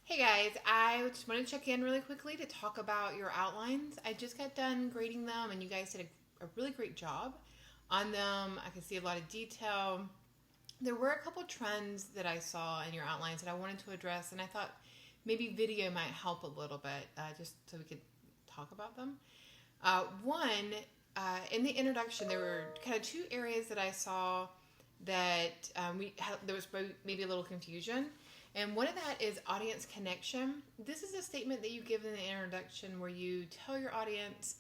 Hey guys, I just want to check in really quickly to talk about your outlines. I just got done grading them and you guys did a really great job on them. I can see a lot of detail. There were a couple trends that I saw in your outlines that I wanted to address, and I thought maybe video might help a little bit just so we could talk about them. One, in the introduction, there were kind of two areas that I saw that there was maybe a little confusion. And one of that is audience connection. This is a statement that you give in the introduction where you tell your audience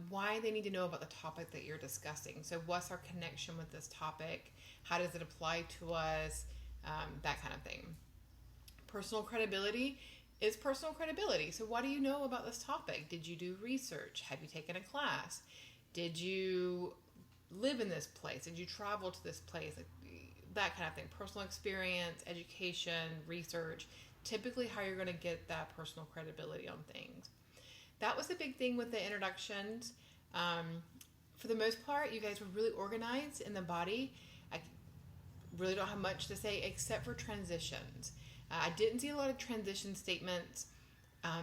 why they need to know about the topic that you're discussing. So, what's our connection with this topic? How does it apply to us? That kind of thing. Personal credibility is personal credibility. So, what do you know about this topic? Did you do research? Have you taken a class? Did you live in this place? Did you travel to this place? That kind of thing. Personal experience, education, research, typically how you're going to get that personal credibility on things. That was the big thing with the introductions. For the most part, you guys were really organized in the body. I really don't have much to say except for transitions. I didn't see a lot of transition statements.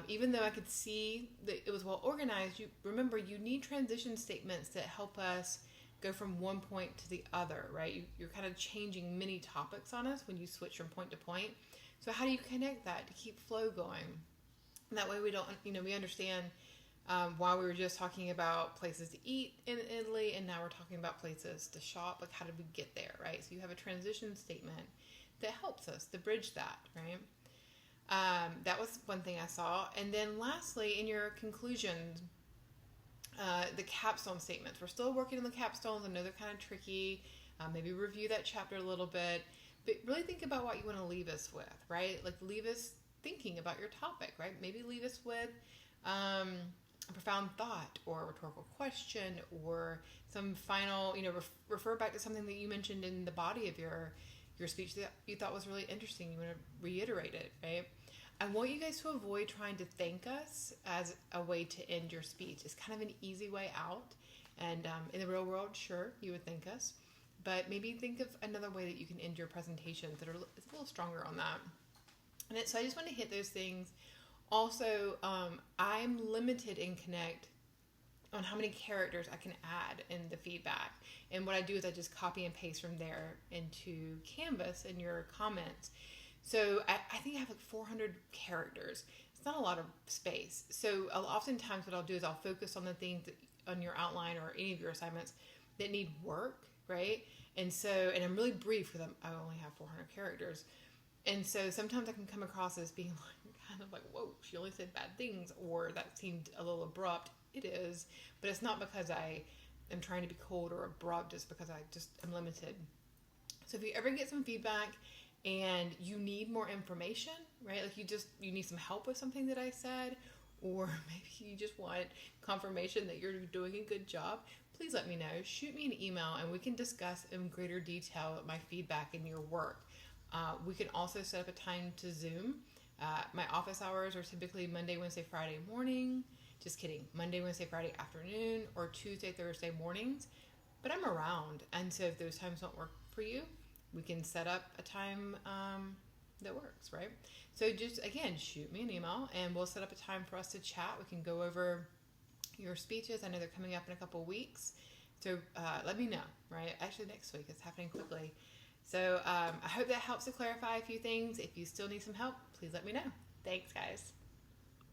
Even though I could see that it was well organized, remember you need transition statements that help us go from one point to the other, right? You're kind of changing many topics on us when you switch from point to point. So how do you connect that to keep flow going? And that way we don't, we understand why we were just talking about places to eat in Italy, and now we're talking about places to shop. Like, how did we get there, right? So you have a transition statement that helps us to bridge that, right? That was one thing I saw. And then lastly, in your conclusions, the capstone statements. We're still working on the capstones. I know they're kind of tricky. Maybe review that chapter a little bit. But really think about what you want to leave us with, right? Like, leave us thinking about your topic, right? Maybe leave us with a profound thought or a rhetorical question or some final, refer back to something that you mentioned in the body of your speech that you thought was really interesting. You want to reiterate it, right? I want you guys to avoid trying to thank us as a way to end your speech. It's kind of an easy way out. And in the real world, sure, you would thank us. But maybe think of another way that you can end your presentations that are it's a little stronger on that. So I just want to hit those things. Also, I'm limited in Connect on how many characters I can add in the feedback. And what I do is I just copy and paste from there into Canvas in your comments. So I think I have like 400 characters. It's not a lot of space. So oftentimes what I'll do is I'll focus on the things on your outline or any of your assignments that need work, right? And I'm really brief because I only have 400 characters. And so sometimes I can come across as being like, kind of like, whoa, she only said bad things, or that seemed a little abrupt. It is, but it's not because I am trying to be cold or abrupt, just because I just am limited. So if you ever get some feedback and you need more information, right? Like you need some help with something that I said, or maybe you just want confirmation that you're doing a good job, please let me know. Shoot me an email and we can discuss in greater detail my feedback and your work. We can also set up a time to Zoom. My office hours are typically Monday, Wednesday, Friday morning. Just kidding. Monday, Wednesday, Friday afternoon, or Tuesday, Thursday mornings. But I'm around. And so if those times don't work for you, we can set up a time that works, right? So just, again, shoot me an email and we'll set up a time for us to chat. We can go over your speeches. I know they're coming up in a couple weeks. So let me know, right? Actually, next week. It's happening quickly. So I hope that helps to clarify a few things. If you still need some help, please let me know. Thanks, guys.